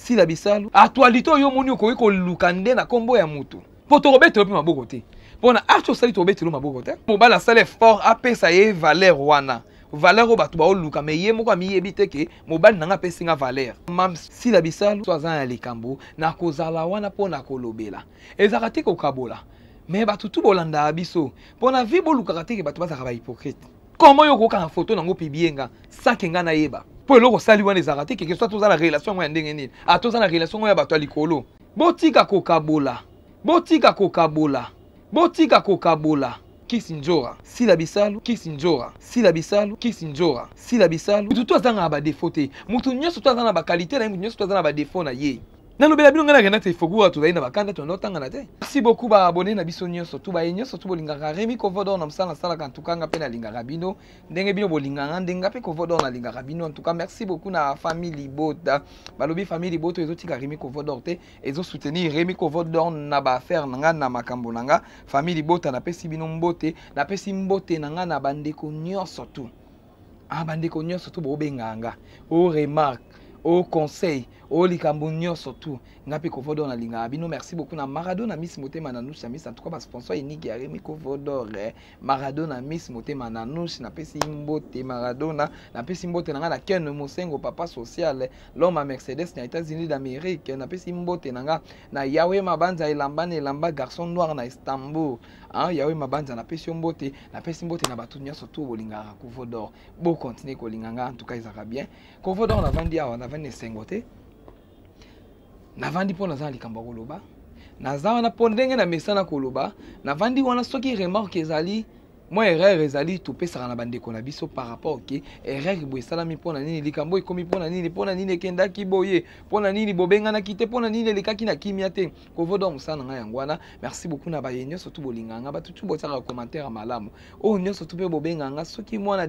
sila bisalu actualité oyo moni okoki koluka nde na kombo ya mutu po tokobetelo mpe maboko te mpona arte osali tokobetelo maboko te mobali asala effort apesa ye valeur wana valeur oyo bato baoluka me ye moko amiyebi te ke mobali nanga apesi nga valeur mam sila bisalu so aza na likambo na kozala wana mpo na kolobela ezalaka te kokabola me bato tu bolandaka biso mpona vi bolukaka te ke bato bazalaka bahypocrite komo yo kokanga foto nango pibie nga sake nga nayeba mpo eloko osali wana ezalaka te keke so toza na relation yango ya ndenge nini toza na relation yango ya bato ya likolo botika kokabola botika kokabola botika kokabola kisinjora sila bisalu kisinjora sila bisalu kisinjora sila bisalu mutu to azanga ba défaut te mutu nyonso to azanga ba qualité na mutu nyonso to azanga ba défaut na ye nalobela bino ngana kena te fokuwa tozali na bakanda to ndotanga te merci beaucoup ba abonné na biso nyonso to ba nyonso to bolingaka Remy Kovodor na msala sala kan tukanga pe na lingaka bino ndenge bino bolinganga ndenga pe Kovodor na lingaka bino en tout cas merci beaucoup na famille Bota balobi famille Bota ezotika Remy Kovodor te ezo soutenir Remy Kovodor na ba affaire nanga na makambo nanga famille Bota na pesi bino mbote na pesi mbote nanga na bandeko nyonso to bandeko nyonso to bobenganga o remarque au conseil au likambo nyonso tout ngapi Kovodor na linga bino merci beaucoup na Maradona Miss Motema na Nush Miss en tout cas ba sponsor unique ya Remy Kovodor Maradona Miss Motema na Nush na pesi mbote Maradona na pesi mbote nanga na Ken Mosengo papa social l'homme à Mercedes na États-Unis d'Amérique na pesi mbote nanga na Yahweh Mabanza elamba garçon noir na Istanbul Yahweh Mabanza na pesi mbote na batu nyonso tout bolinga Kovodor bo continuer kolinganga en tout cas izaka bien Kovodor na vandi awa na vandi sengote navandi pona za likambo koloba naza wana po ndenge na mesana koloba navandi wana soki remarque ezali moi erreur ezali topesaka na bandeko na biso par rapport ke erreur boye esalami mpona nini likambo ekomi mpona nini ekendaki boye mpona nini bobenganaki te mpona nini elekaki na kimia te Kovodor mosala na ngai yango wana merci beaucoup na baye nyonso tu bolinganga bato tu botiaka commentaire malamu oyo nyonso tu mpe bobenganga soki mwana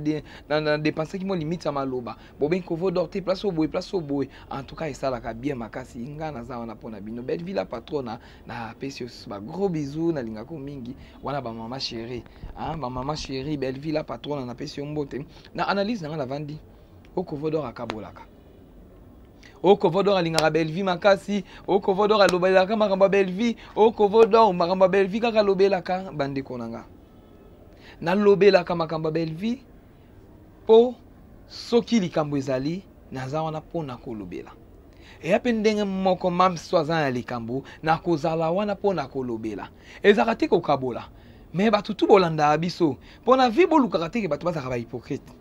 na dépensaki mo limite ya maloba bobengi Kovodor te place oyo boye en tout cas esalaka bien makasi nga naza wana mpona bino Belleville patrona na pesi ba gros bisous na lingako mingi wana ba mama chérie maman chérie Belleville patron na pesi mbote na analyse nanga na vandi o Kovodor akabolaka o Kovodor alingaka Belleville makasi o Kovodor alobelaka makambo Belleville o Kovodor makambo Belleville kaka lobelaka bandeko nanga na lobelaka makambo Belleville po soki likambo ezali naza wana pona kolobela eya pe ndenge moko mam so aza na likambo na kozala wana pona kolobela ezaka te kokabola mais bato tu bolanda biso pona vi bolukaka te ke bato bazaka ba hypocrite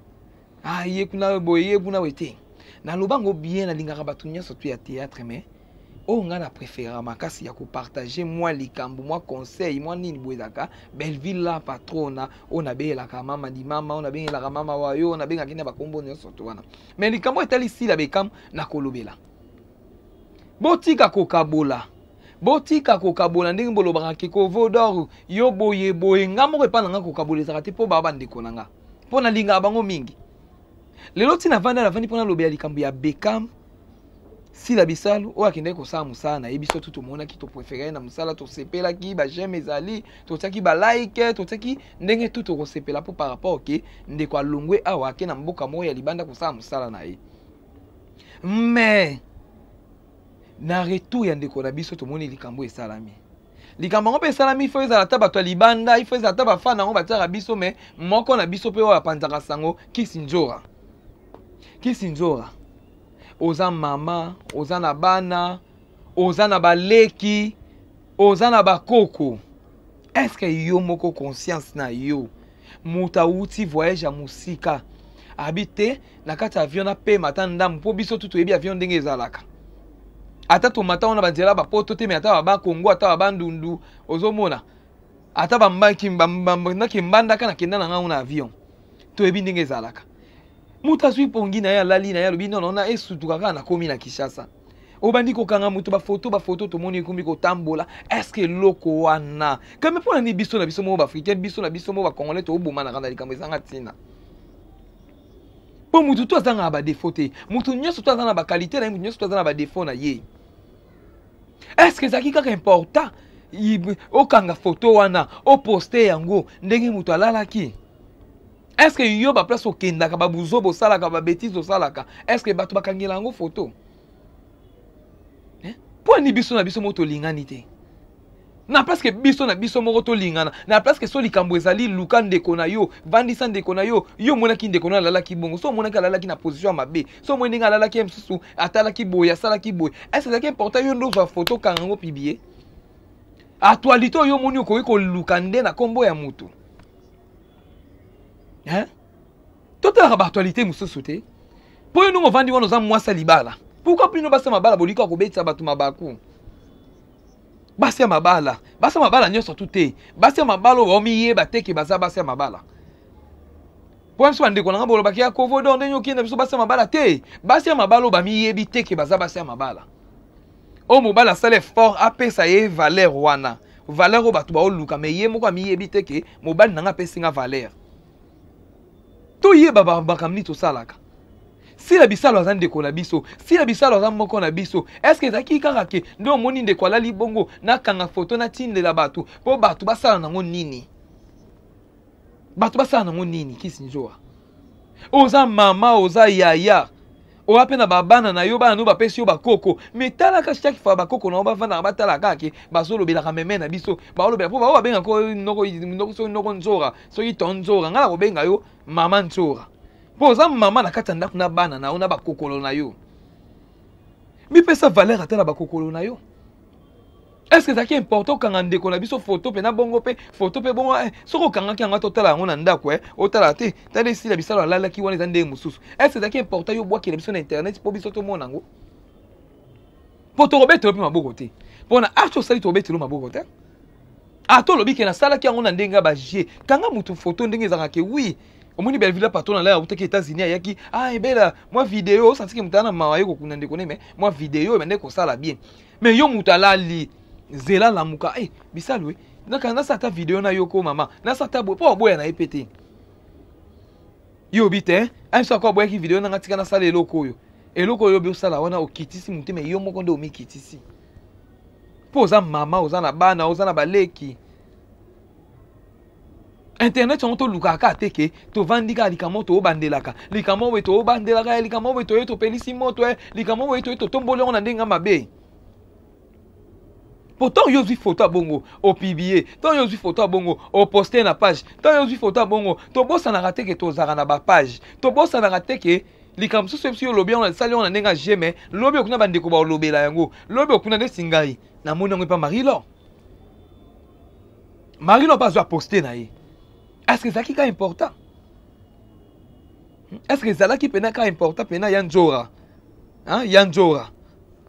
ye kuna boye ye kuna wete na lobango bien na lingaka bato nyonso tu ya théâtre mais nga na préféra makasi ya kopartager moi likambo moi conseil moi nini boezaka Belleville la patrona ona beyelaka mama di mama ona beyelaka mama wayo ona bengaki na bakombo nyonso tu wana mais likambo etali sila bekam na kolobela botika kokabola ndenge bolobaka ke Kovodor yo boye nga moko epa nanga kokabola ezaka te mpo baba bandeko nanga mpo na lingaka bango mingi lelo ntina navandi mpo nalobela likambo ya Beckham sila bisalu oyo akendaki kosala mosala na ye biso tu tomonaki topréféré na mosala tosepelaki bajeme ezali totiaki balike totiaki ndenge tu tokosepela mpo par rapport ke ndeko alongwe awa ake na mboka moko ya libanda kosala mosala na ye mais na retour ya ndeko na biso tomoni likambo esalami likambo ngo pe esalami ifo ezala ta bato ya libanda ifo ezala ta bafana ngo batiaka biso me moko na biso mpe oyo apanzaka sango kisinjora oza mama oza na bana oza na baleki oza na bakoko eske yo moko conscience na yo moto awuti voyage ya mosika abi te na kati ya avion apema ata ndambo mpo biso tu toyebi avion ndenge ezalaka ata tomata wana banzela bapoto te me ata baba Kongo ata baba Ndundu ozomona ata bambaki mbandaka na kenda na nga na avion toyebi ndenge ezalaka mutu azwi pongi na ye alali na ye alobi nono na esutuka kaka na komi na Kinshasa obandi kokanga mutu bafoto tomoni ekombi kotambola eske loko wana kame mpona ni biso na biso moko baafricaine biso na biso moko bakongolais tobomanaka na likambo ezanga ntina po mutu to azanga na badefo te mutu nyonso to aza na bakalite na ye mutu nyonso to aza na badefo na ye eske ezalaki kaka important okanga foto wana oposte yango ndenge mutu alalaki eske yo baplace okendaka babuzo bosalaka babétise osalaka eske bato bakangela yango foto Pourquoi ni biso na biso moto lingani te? Na parce que biso na biso moko to lingana, na parce que so likambo ezali luka ndeko na yo, vandisa ndeko na yo, yo monaki ndeko na lalaki bongo, so monaki lalaki na position mabe, so moninga lalaki msusu atalaki boye, asalaki boye. Est-ce que c'est important yo ndo va photo kango publier? Actualité yo moni okoki koluka nde na kombo ya mutu. Hein? Totala ba actualité mususu te. Po yo no vandi wana za mwasa libala. Pourquoi plus no basa mabala bolika ko betisa batu mabaku? Basi mabala nyonso tuté. Basi mabala o miyeba teke baza basi mabala. Po mso ndeko na ngabo lobaki ya kovodo ndenyo kina biso basi mabala te. Basi mabala ba miyebi teke baza basi mabala. O mobala sale fort apesa ye valeur wana. Valeur o batu ba o luka me ye moko miyebi teke mobali nanga pesinga valeur. To ye baba bakamni to salaka. Si la bisalo azan ndeko na biso, si la bisalo azan moko na biso, est-ce que zaki karake ndo moni ndeko ala libongo na kanga photo na tindela batu po batu basala nango nini? Batu basala nango nini kisi njoa? Oza mama, oza yaya. Oa pe na babana na yo bana no bapesi yo bakoko. Mais tala ka chaque fois bakoko na ba vana batala kake bazolo bela kameme na biso. Ba lo bela po ba benga ko noko nzora. So yitonzora ngala ko benga yo mama nzora. Poza mama na kata ndaku na bana na ona bakokolo na yo. Mi pesa valeur atala bakokolo na yo. Est-ce que ça qui est important quand on décolle biso photo pe na bongo pe photo pe bongo soko kanga ki anga totala ngona ndako otala te tali si la bisalo la ki wana zande mususu. Est-ce que ça qui est important yo bwa ki biso na internet po biso to mona ngo. Po to robeto pe maboko te. Pona acho sali to robeto maboko te. Ato lobi ke na sala ki ngona ndenga ba je. Kanga mutu photo ndenge za ke oui. Omoni Belleville patron là au teke États-Unis ayaki ebela moi vidéo senti que mutana mawaye ko kunande ko mais moi vidéo bende ko sala bien. Mais yo mutala li zela la muka bisalwe na sata vidéo na yoko mama na sata bo po boya na epete yo bite so ko boya ki vidéo na ngatika na sala eloko yo bi sala wana okitisi muteme yo moko nde omikitisi po za mama oza na bana oza na baleki internet on to luka ka teke to vandika likamo to bandelaka likamo we to bandelaka likamo we to pelisi moto likamo we to tombole on ndenga mabe. Pourtant, yo vu photo bongo au publier, tant yo vu photo bongo au poster na page, tant yo vu photo bongo to bossa na raté que to zara na ba page, to bossa na raté que likam so so lobi on sali on ndenga jamais, lobi okuna bandeko ba lobela yango, lobi okuna de singai na mona ngwe pa Marilo. Marilo pas zo poster na ye. Est-ce que ça qui est important? Est-ce que ça là qui pena ka important pena yanjora? Hein, yanjora.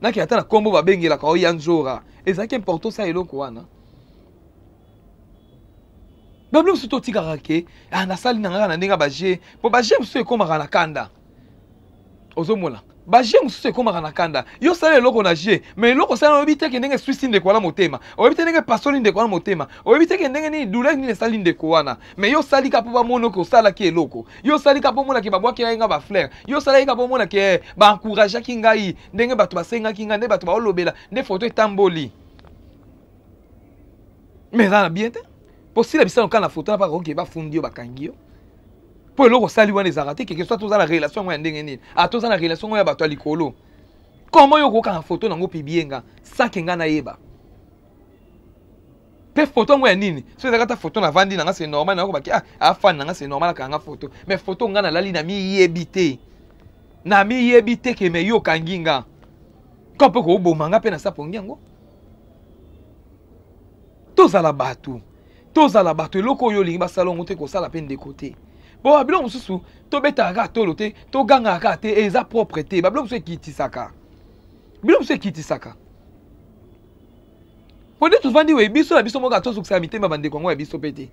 Na ki atana kombo ba bengela ka o yanjora. Et ça qui est important ça eloko wana. Bablo surtout tikarake, na sali na ngana ndenga ba je, po ba je mso ekoma na kanda. Ozomola. Ba je mso ekoma na kanda. Yo sali eloko na je, mais eloko sali obi teke ndenge suicide ndeko wana motema. Obi teke ndenge pasoli ndeko wana motema. Obi teke ndenge ni douleur ni sali ndeko wana. Mais yo sali ka po ba mono ko sala ki eloko. Yo sali ka po mona ki ba bwa ki nga ba fleur. Yo sali ka po mona ki ba encourager ki ngai ndenge batu ba senga ki nga nde batu ba olobela nde photo etamboli. Mais ça na bien te. Pour si la bisano kana photo na pa ko ke ba fundi yo ba kangio. Po eloko sali wana ezarate que soit toza la relation ya ndenge nini. Toza na relation ya bato likolo. Comment yo ko kana photo nango pibienga sans que nga na yeba. Pe photo ngo ya nini? So ezaka photo na vandi nanga c'est normal na ko ba ki fan nanga c'est normal ka nga photo. Mais photo nga na lali na mi yebite. Na mi yebite ke me yo kanginga. Ko pe ko bomanga pe na sapongi yango. Toza la batu eloko yo lingi basalo ngote ko sala pe ndeko. Bon, abilo mususu, to beta ka tolo te, to ganga ka te, eza propre te. Babilo mususu kitisaka. Bilo mususu kitisaka. Pode tu vandi we biso la biso moka to sukisa mitema bandeko ngo ya biso pete.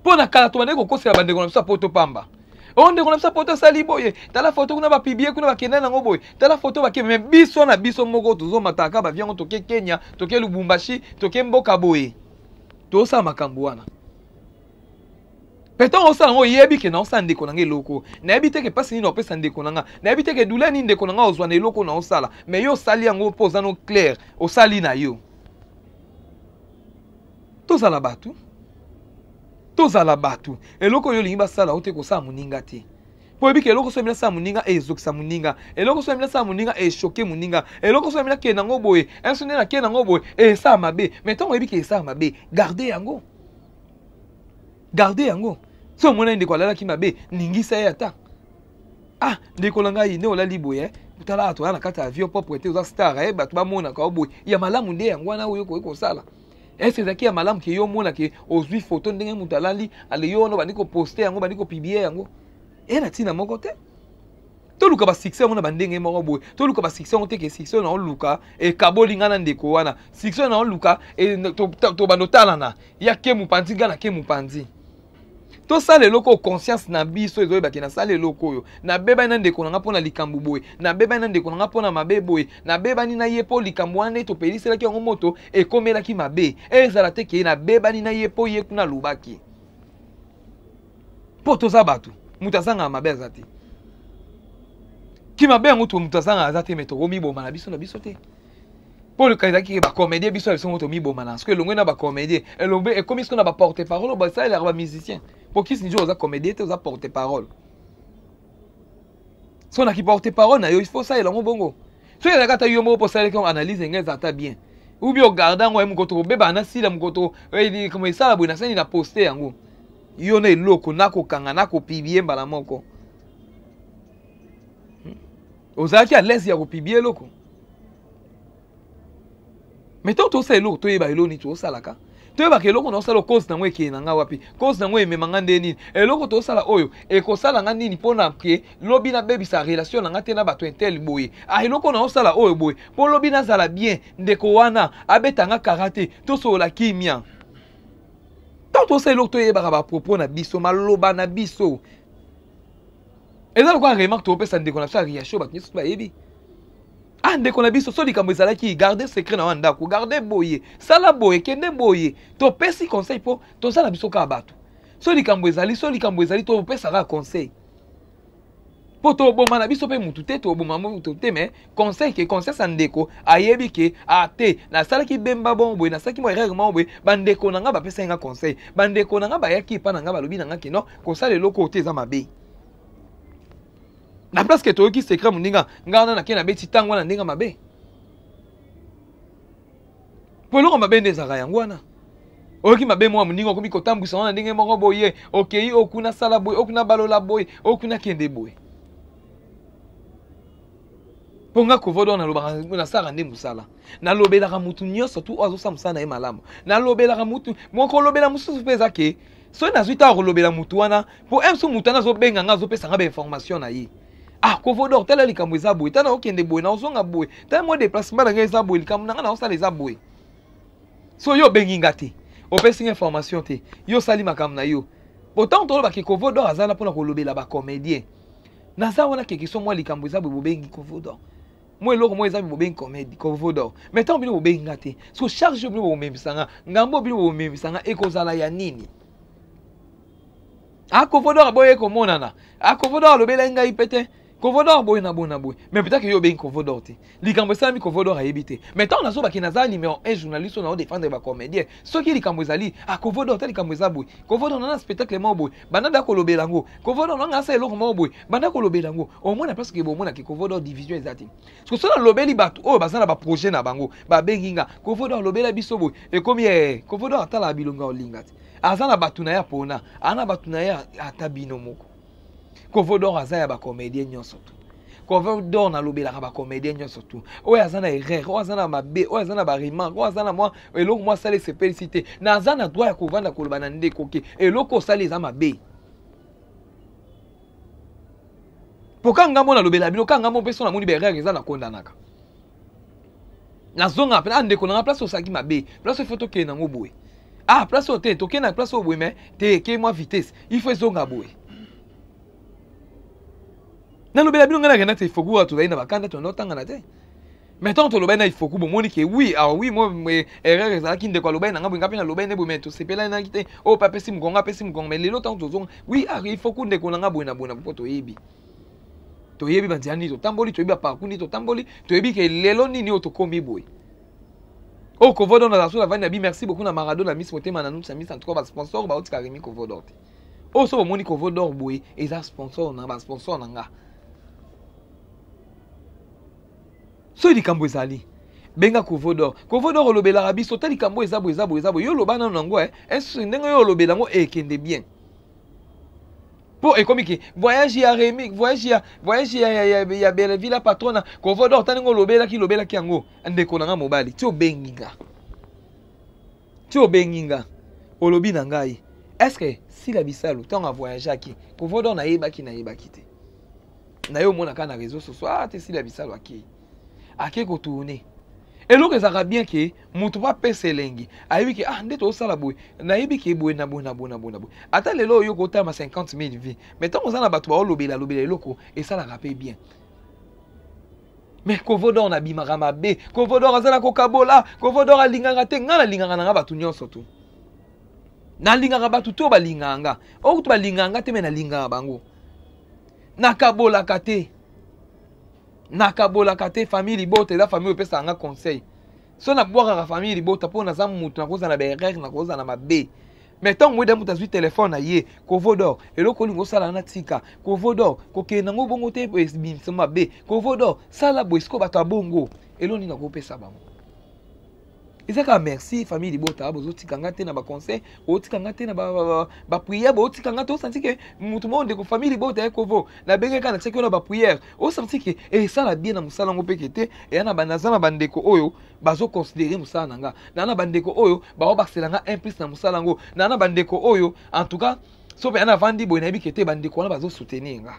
Pona kala to bandeko ko sala bandeko na biso poto pamba. Onde kona biso poto sali boye, tala photo kuna ba pibie kuna ba kenda na ngo boye. Tala photo ba ke me biso na biso moko tuzo mataka ba viango toke Kenya, toke Lubumbashi, toke mboka boye. To sa makambo wana. Peton on sa ngo yebi ke na on sa ndeko na ngeloko. Na yebi te ke pasi ni no pesa ndeko na nga. Na yebi te ke douleur ni ndeko na nga ozwa na eloko na osala. Mais yo sali yango poza no clair, o sali na yo. Toza la batu. Eloko yo lingi basala ote ko sa muninga te. Po ebi ke eloko so emina sa muninga ezokisa muninga. Eloko so emina sa muninga choquer muninga. Eloko so emina ke nango boye. Enso na ke nango boye sa mabe. Mais tant ebi ke sa mabe, gardez yango. Gardez yango. So mona ndeko alala ki mabe, ningisa ya ta. Ah, ndeko langa ine olali boye. Tala atwa na kata avion pour prêter aux stars bato ba mona ka boye. Ya malamu nde yango na oyo ko sala. Est-ce que ya malamu ke yo mona ke ozwi photo ndenge mutalali ale yo no bandiko poster yango bandiko publier yango. Na tina moko te. To luka ba succès mona bandenge moko boye. To luka ba succès on te ke succès na luka e kabolinga na ndeko wana. Succès na luka e to banotala na. Ya ke mupanzi ngana ke mupanzi. To sala eloko conscience na biso ezo ebaki na sala eloko yo. Na beba na ndeko na pona likambu boye. Na beba na ndeko na pona mabe boye. Na beba ni na yepo likambu wana to pelisela ki ngo moto e komela ki mabe. Ezala te ke na beba ni na yepo ye kuna lubaki. Poto za batu. Mutazanga mabe azati. Ki mabe yango to mutazanga azati meto romi boma na biso te. Pour le cas qui ba comédie biso sont to mi boma na parce que longue na ba comédie et longue et comme ce qu'on a ba porter parole ba ça il est musicien. Pour qui se dit aux comédie te aux porter parole. Si on a qui porter parole na yo il faut ça il longo bongo. So il y a kata yo mo pour ça qu'on analyse ngez ata bien. Ou bien regarder ngo mu koto beba na sila mu koto e comme ça la buna sani na poster yango. Yo na eloko nako kanga nako pibie mbala moko. Ozaki à l'aise ya ko pibie loko. Mais tant que ça eloko to yeba eloni to salaka. To yeba ke eloko no sala cause na ngwe ke na nga wapi. Cause na ngwe memanga ndeni. Eloko to sala oyo e ko sala nga nini pona ke lobi na bebi sa relation na te na bato intel boye. Ah eloko na sala oyo boye. Po lobi na sala bien ndeko wana abetanga karate to so la kimia. Tant que ça eloko to yeba ba propos na biso maloba na biso. Ezalo kwa remarque to pesa ndeko na sa riacho ba nyeso ba yebi. Ah, ndeko na biso so likambo ezalaki garder secret na wanda ko garder boye sala boye kende boye to pesi conseil po to sala biso ka bato so likambo ezali to pesa ka conseil po to boma na biso pe mutu te to boma mutu te mais conseil sa ndeko ayebi ke ate na sala ki bemba bon boye na sala ki mo règlement boye bandeko na nga ba pesa nga conseil bandeko na nga ba yaki pa na nga ba lobi na nga ke no ko sala eloko te za mabe. Na place que toki secret muninga ngana na kena beti tango na ndinga mabe. Po loko mabe ndezaka yango wana. Oki mabe mwa muninga komi kotambusa wana ndenge moko boye. Okay, okuna sala boye, okuna balola boye, okuna kende boye. Ponga kovodo na lobaka na sala nde musala. Na lobela ka mutu nyonso tu ozo samsana e malamu. Na lobela ka mutu moko lobela mususu peza ke so na zuita ko lobela mutu wana po emso mutu na zo benga nga zo pesa nga ba information na yi. Ah, kovodo tala likambo eza boye tana okende boye na ozonga boye tala mo déplacement na nga eza boye likambo na nga na osala eza boye so yo bengi nga te opesi information te yo sali makambo na yo pourtant toloba ke kovodo azala mpona kolobela ba comédien naza wana ke question moi likambo eza boye bobengi kovodo moi eloko moi eza bobengi comédie kovodo mais tant bino bobengi nga te so charge bino bomemisanga ngambo bino bomemisanga ekozala ya nini. Ah, kovodo aboye komonana ah kovodo alobela ngai pete Kovodor boy na boy. Mais peut-être que yo ben Kovodor te. Likambo sami Kovodor a ebité. Mais tant na so ba kinaza numéro 1 journaliste on a défendre ba comédien. So ki likambo zali a Kovodor ta likambo za boy. Kovodor na spectacle mo boy. Banada ko lobela ngo. Kovodor na ngasa eloko mo boy. Banda ko lobela ngo. Au moins na parce que bo mona ki Kovodor division ezati. Parce que so na lobeli batu o bazana ba projet na bango. Ba benginga. Kovodor lobela biso boy. Et comme Kovodor atala bilonga olingati. Azana batu na ya pona. Ana batu na ya atabino moko. Kovodor azaya ba comédien nyonso tu. Kovodor na lobela ba comédien nyonso tu. Oya azana erreur, oya azana mabe, oya azana ba remarque, oya azana moi eloko moi sale se féliciter. Na azana droit ya kovanda koloba na ndeko ke eloko sale za mabe. Poka ngambo na lobela bino kanga mo peso na moni ba erreur ezana kondanaka. Na zonga pe ndeko na place osaki mabe, place photo ke na ngoboe. Ah, place hotel, toke na place oboe mais te ke moi vitesse. Il faut zonga boe. Na lobela bino ngana kana te foku atu baina bakanda to notanga na te. Maintenant to lobena il foku bomoni ke oui, ah oui moi erreur ezalaki ndeko lobena ngabo ngapi na lobena bo meto sepela na kite. Oh papa pesi mgonga mais lelo tant tozonga. Oui, ah il foku ndeko na ngabo na bona poto yebi. To yebi bandiani to tamboli to yebi parcours to tamboli to yebi ke lelo nini otokomi boy. Oh Kovodor na la vana bi merci beaucoup na Maradona Miss Motema na nous Miss en tout cas sponsor ba otika Remi Kovodor. Oh, so moni ko vodor boy, eza sponsor na ba sponsor na nga. So di kambo ezali. Benga ko vodor lobela rabiso tali kambo ezabo yo lobana nango est ndenge yo lobela ngo ekende bien. Pour et comme qui voyage ya Rémi, voyage ya Belleville patrona ko vodor tani ngo lobela ki yango ndeko na nga mobali. Ti obenginga. Olobi na ngai. Est-ce que si la bisalo tant à voyager qui ko vodor na yeba ki te. Na yo mona ka na réseau sociaux te si la bisalo aki ko tourner. Et l'autre ça bien que mutu pas pese lengi. Ayebi que ndeto osala boy. Na yebi que boy na boy. Ata lelo yo ko tama 50 000 vies. Mais tant on a batu ba lobela loko et ça la rappelle bien. Mais kovodor na bimaka mabe, kovodor azala ko kabola, kovodor alinganga te ngala linganga na batu nyonso tu. Na linganga batu to balinganga. O to balinganga te me na linganga bango. Na kabola kate. Nakabola kate famille libote la famille pesa nga conseil. So na boire la famille libote pour na zamu mutu na koza na berrer na koza na mabe. Mais tant moi mutu azwi téléphone na ye, ko vodor eloko lingo sala na tika, ko vodor ko ke nango bongo te bimse mabe, ko vodor sala boisko bato bongo. Elo ni na ko pesa bango. Ezaka merci famille libota bozo tikanga te na ba conseil, o tikanga te na ba prière, bo tikanga to senti que mutu monde ko famille libota ekovo na benge kana tseki na ba prière. O senti que ça la bien na musala ngo pekete et na banazana bandeko oyo bazo considérer musala nanga. Na bandeko oyo ba obaselanga implice na musala ngo. Na bandeko oyo en tout cas so be na vandi bo na bikete bandeko na bazo soutenir nga.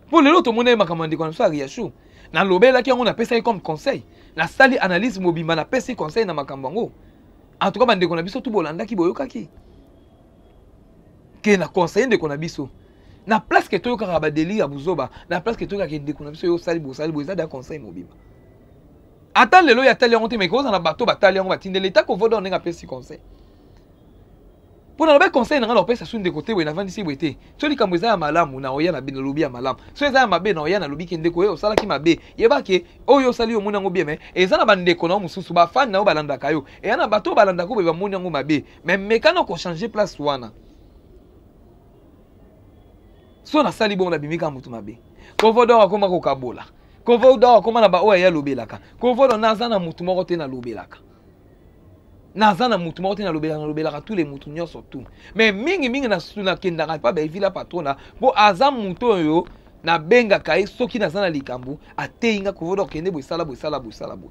Pour le lot monde makamandiko na so riachu. Na lobela ki on a pesa comme conseil. La sali analyse mobimba na pesa conseil na makambango. En tout cas bande ko na biso tu bolanda ki boyoka ki. Ke na conseil ndeko na biso. Na place ke to yoka ba deli ya buzoba, na place ke to yoka ke ndeko na biso yo sali bo za da conseil mobimba. Ata lelo ya tali on te me ko za na bato batali on batinde l'état ko vodo nga pesa conseil. Pour le conseil na pesa su ndeko te we na vandi si wete. So likambo eza ya malamu na oya na bino lobi ya malamu. So eza ya mabe na oya na lobi ke ndeko yo sala ki mabe. Yeba ke oyo sali yo muna ngo bien mais eza na bandeko na mususu ba fan na balanda kayo. E na bato balanda ko be ba muna ngo mabe. Mais mekano ko changer place wana. So na sali bon na bimika mutu mabe. Ko vodo akoma ko kabola. Ko vodo akoma na ba oya ya lobelaka. Ko vodo na za na mutu moko te na lobelaka. Nazana mutu moko te na lobelaka tous les mutu nyonso tout. Mais mingi na suna kendaka pa ba vila patrona bo aza mutu oyo na benga kai soki nazana likambu ateinga ko vodo kende bo sala bo.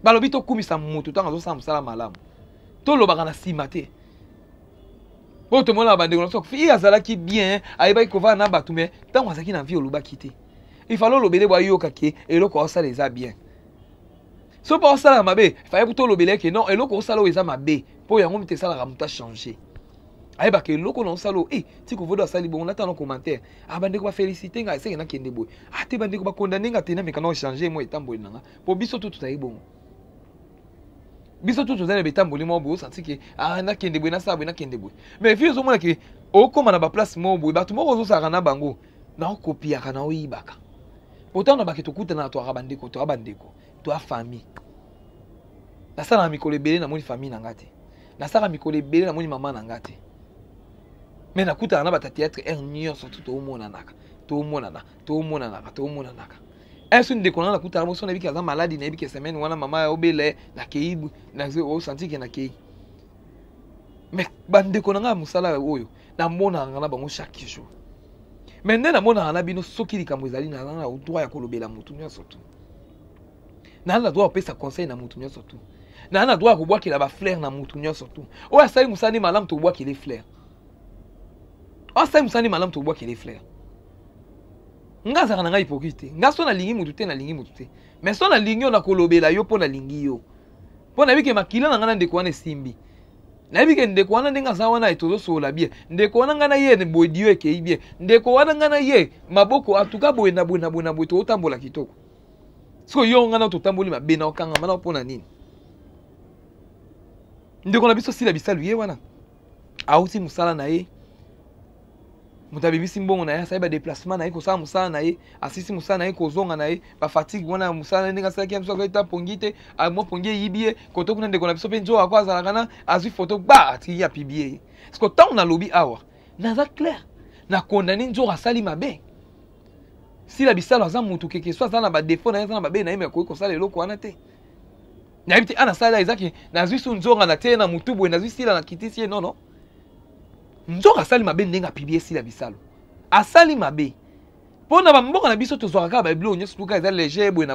Balobi to kumisa mutu tanga zo sa musala malamu. To lobaka na simate. Bo to mona bande ko so fi azala ki bien ayeba ko va na batu mais tango azaki na vie olobaki te. Il fallait lobele bo yoka ke eloko osala eza bien. So pas ça la mabe, fallait plutôt lobele que non, et loko sala eza mabe, po yango mite sala ramuta changer. Aye ba ke loko non salo, ti ko vodo sali bon attend en commentaire. Ah bande ko ba féliciter nga ese na kende boy. Ah te bande ko ba condamner nga te na me kana changer moi etambo nanga. Po biso tout ayi bon. Biso tout za betambo li mo bo senti ke na kende boy na sabo na kende boy. Mais fi zo mona ke o koma na ba place mo boy, ba tout mo zo sara na bango. Na kopia kana o ibaka. Pourtant na ba ke to kuta na to abandeko to abandeko. Toi famille. Na sala mikolo ebele na moni famille nanga te. Na sala mikolo ebele na moni mama nanga te. Mais na kuta na ba théâtre ernio surtout to mona naka. To mona naka. Est-ce une déconnant na kuta na moso na biki aza malade na biki semaine wana mama obele na keibu na o senti ke na kei. Mais bande déconnant musala oyo na mona ngana bango chaque jour. Mais na mona na bino soki likambo ezali na na droit ya kolobela mutu nyonso tout. Na na droit opesa conseil na mutu nyonso tout. Na na droit kobwakela ba fleur na mutu nyonso tout. Oya sali musani malamu to bwakela fleur. O sali musani malamu to bwakela fleur. Nga zaka na nga hypocrite. Nga so na lingi mutu te na lingi mutu te. Mais so na lingi na kolobela yo po na lingi yo. Po na bike makila na nga na ndeko wana simbi. Na bike ndeko wana ndenga za wana etozo sola bien. Ndeko wana nga na ye ne bodio eke bien. Ndeko wana nga na ye maboko atuka boye na boye to otambola kitoko. So yo ngana to tamboli mabe na okanga mana opona nini. Ndeko na biso sila bisalu ye wana. Auti musala na ye. Muta bibisi mbongo na ye sa ba déplacement na ye ko sa musala na ye asisi musala na ye ko zonga na ye ba fatigue wana musala ndinga sa kiamso ko ta pongite a mo pongi yibie ko to kuna ndeko na biso pe nzo akwa za kana azwi photo ba ti ya pibie parce que tant na lobby awa na za clair na condamner nzo asali mabe si la bisalo za mutu keke soit za na ba défaut na ye za na mabe na ye me ko sala eloko wana te na yibiti ana sala izaki na zwi su nzo na te na mutu bo na zwi sila na kitisi non non nzoka asali mabe ndenga pibie si la bisalo asali mabe pona ba mboka na biso to zwaka ba blo nyesu tuka eza léger bwe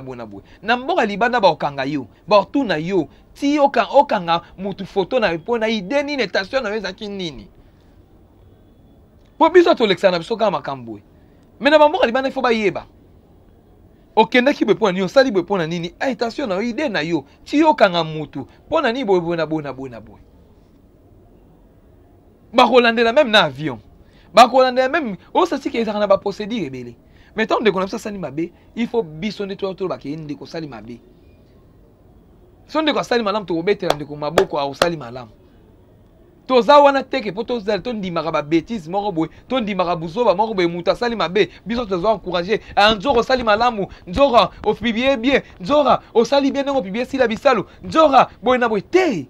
na mboka libanda ba okanga yo ba otuna yo ti okanga mutu photo na pona ide nini station na weza kinini po biso to lexana biso kama makambwe mena ba mboka libanda ifo ba yeba okenda ki bwe pona ni osali bwe pona nini station na ide na yo ti okanga mutu pona ni bwe na bwe bakolandela même na avion bakolandela même osasi ke ezaka na ba procédure ebele mais tant de qu'on a ça sali mabe il faut biso ndeto to ba ke ndeko sali mabe so ndeko sali malam to obetela ndeko maboko a osali malam to za wana teke poto za to ndimaka ba bêtise moko boy to ndimaka buzoba moko boy muta sali mabe biso to zo encourager nzoro sali malamu nzora ofibie bien nzora osali bien ngo pibie sila bisalo nzora boy na boy te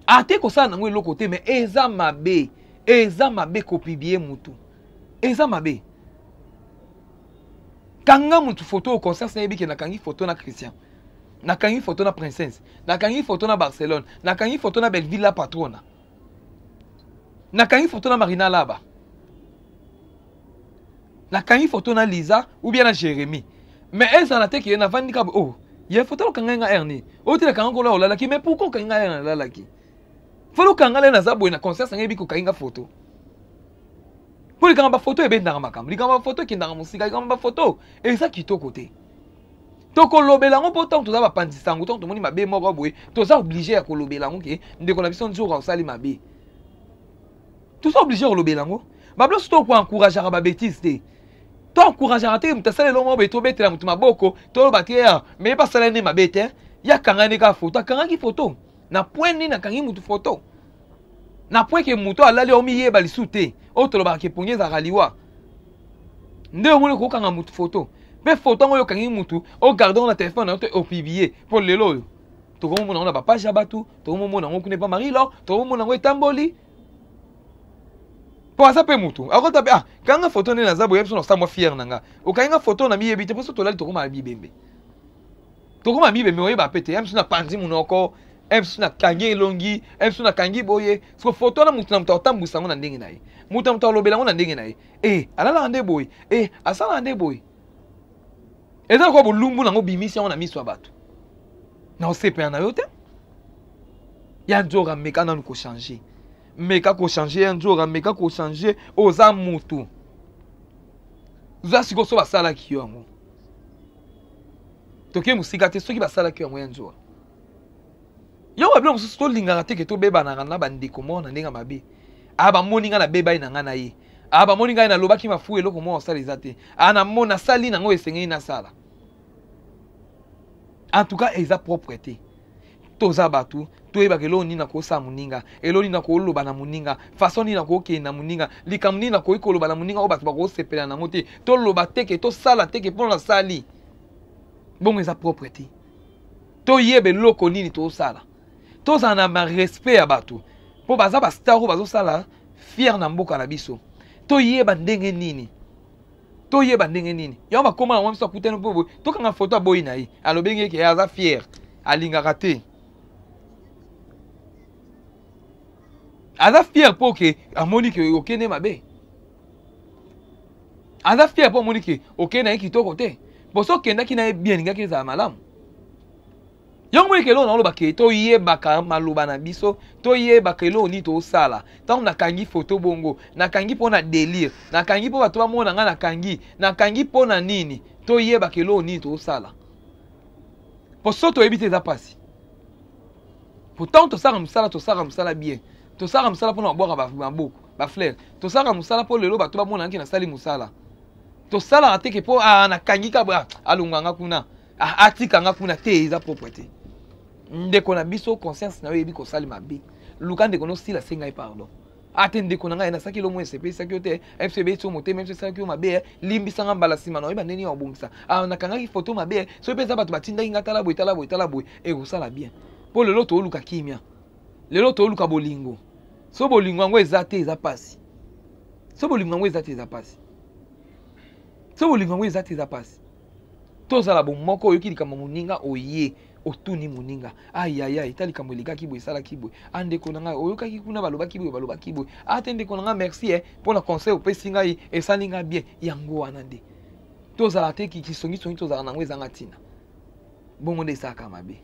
ate ko sana ngwe loko te mais eza mabe ko pibie mutu eza mabe kanga mutu photo au concert na yebike na kangi photo na Christian na kangi photo na Princesse na kangi photo na Barcelone na kangi photo na Belleville la patrona na kangi photo na Marina Laba na kangi photo na Lisa ou bien na Jérémy mais eza na te ki na vandika oh ye photo kanga nga erni o te kanga ko la olala ki mais pourquoi kanga nga la la ki folo kangale na zabwe na concert sangebi ko kainga photo pour kanga ba photo ebe ndanga makambo likamba ba photo kindanga musika likamba ba photo eza kitoko te to ko lobela ngo poto to za ba pandisa ngo to moni mabe moko boye to za obligé ya ko lobela ngo ke ndeko na biso nzoka osali mabe to za obligé ko lobela ngo ba blo sto ko encourager ba bêtise te to encourager te mutasale lo mo be to betela mutu maboko to lo batia mais pas sala ne mabe te ya kanga ne ka photo kanga ki photo na point ni na kangi mutu photo na point ke mutu alali omi yeba lisute otolo ba ke pongeza raliwa nde omone ko kanga mutu photo be photo ngo yo kangi mutu o gardon na téléphone na o publier pour lelo to ko mona na ba page abatu to ko mona ngo kune pa mari lo to ko mona ngo etamboli po asa pe mutu akota pe kanga photo ne na zabo yebso na samwa fier nanga o kanga photo na mi yebite po so to lali to ko ma bibembe to ko ma bibembe o yeba pete yamso na panzi munoko emsu na kangi longi emsu na kangi boye so photo na mutu na mutu otambusa ngo na ndenge naye mutu na mutu olobela ngo na ndenge naye alala ande boye asala ande boye eza ko bolumbu na ngo bimisi ngo na miso abatu na osepe na yo te ya nzora meka na ko changer meka ko changer ya nzora meka ko changer oza mutu za siko so basala kiyo ngo toke musika te soki basala kiyo ngo ya nzora yo wablo musu to lingaka te ke to beba na ngana bandiko mo na ndinga mabe aba moninga na beba ina ngana ye aba moninga ina lobaki mafu eloko mo osala izate ana mona sali na ngo esengeni na sala en tout cas eza propreté toza batu to eba ke lo ni na ko sa muninga elo ni na ko loba na muninga façon ni na ko ke na muninga likamni na ko ikoloba na muninga o batu ba ko sepela na ngote to loba te ke to sala te ke pona sali bon eza propreté to yebe loko nini to sala tous en a respect à bato po baza ba star bazo sala fier na mboka na biso to yeba ndenge nini yo ba koma na mwamso kuteno po to kanga photo aboyi na ye alobenge ke aza fier alingaka te aza fier po ke amoni ke okene mabe aza fier po amoni ke okene kitoko te boso kenda kina bien ngaki za malamu yongo ke lo na lo ba ke to yebaka maluba na biso to yebaka lo ni to sala tant na kangi photo bongo na kangi pona délire na kangi po bato ba mona nga na kangi pona nini to yebaka lo ni to sala po soto ebite za pasi pourtant to sala musala bien to sala musala pona boka ba boko ba fleur to sala musala po lelo bato ba mona nga na sali musala to sala ate ke po na kangi ka ba alunganga kuna atika nga kuna te eza propreté ndeko na biso conscience na yo yebi ko sali mabe luka ndeko no sila senga pardon atende ko nanga na saki lo mo SCP saki te FCB to mote même saki ma be limbi sanga mbala sima no ndeni ya obungisa na kangaki photo ma be so pesa bato batinda ngata la boy e ko sala bien po lelo to luka kimia lelo to luka bolingo so bolingo ngo ezate eza pasi so bolingo ngo ezate eza pasi so bolingo ngo ezate eza pasi to sala bon moko yoki likama muninga oye otuni muninga ayaya itali kamwelika kibo sala kibo ande ko nanga oyokaki kuna baloba kibo atende ko nanga merci pour le conseil au pesinga e salinga bien yango wana nde to sala te ki songi to sala nango ezanga tina bongo nde saka mabe.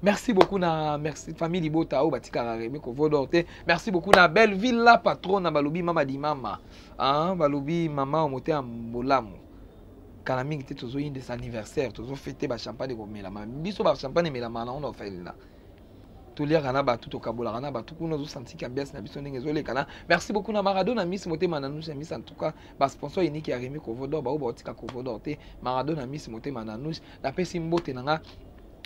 Merci beaucoup na merci famille Libota au batika Rémi Kovodorte. Merci beaucoup na belle villa patron na balobi mama di mama. Balobi mama o moté ambolamu. Kana mingi te tozo inde anniversaire, tozo fêter ba champagne ko mela ma. Biso ba champagne mela mana on fait là. To lia kana ba tout okabola kana ba tout kuno zo senti ambiance na biso ndenge zole kana. Merci beaucoup na Maradona Miss moté mananouche Miss en tout cas ba sponsor unique ya Rémi Kovodor ba o batika Kovodorte. Maradona Miss moté mananouche na pesi mbote nanga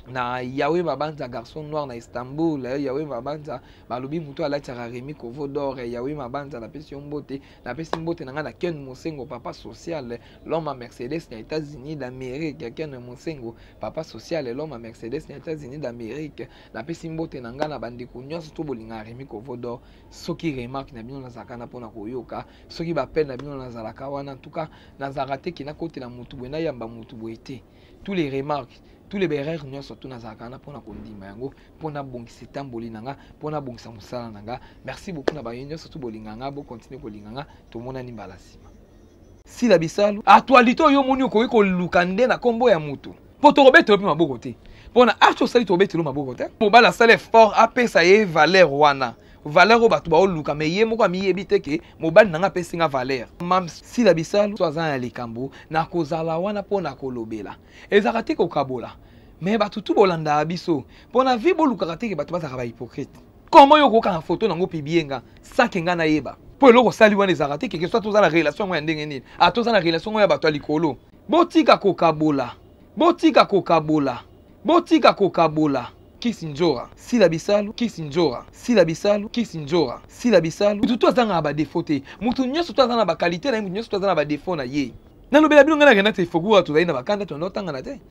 na Yahweh Mabanza garçon noir na Istanbul Yahweh Mabanza balobi muto alati Rémi Kovodor Yahweh Mabanza na pesi mbote nanga na Ken Mosengo papa social l'homme à Mercedes aux États-Unis d'Amérique Ken Mosengo papa social l'homme à Mercedes aux États-Unis d'Amérique na pesi mbote nanga na bandeko nyonso to bolinga Rémi Kovodor soki remarque na bino na zakana pona koyoka soki ba peine na bino na zalaka wana en tout cas na zarate ki na kote na mutu bwena yamba mutu bwete tous les remarques tous les berères nous surtout na zakana pona kondima yango pona bongisa tamboli nanga pona bongisa musala nanga. Merci beaucoup na bayenyo surtout bolinganga bo continuer kolinganga to mona ni balasima si la bisalu actualité yo moni ko lukande na kombo ya mutu poto robeto pe maboko te pona archo sali to robeto maboko te mobala sale fort apesa ye valeur wana valeur o batu ba oluka me ye moko miyebi te ke mobali nanga pesinga valeur mam si la bisalu to azana likambo na kozala wana pona kolobela ezaka te ko kabola mais batu tu bolanda biso pona vi boluka te ke batu bazaka ba hypocrite comment yo ko ka photo nango pibienga sakenga na yeba po eloko sali wana ezaka te ke soit tozala relation ya ndenge nini atozala relation ya batu alikolo botika ko kabola Kisinjora, si la bisalu, mutu azanga ba défaut te, mutu nyonso to azanga ba qualité na mutu nyonso to azanga ba défaut na ye. Na lobela bino ngana renate fogura to zaina bakanda to notanga na te.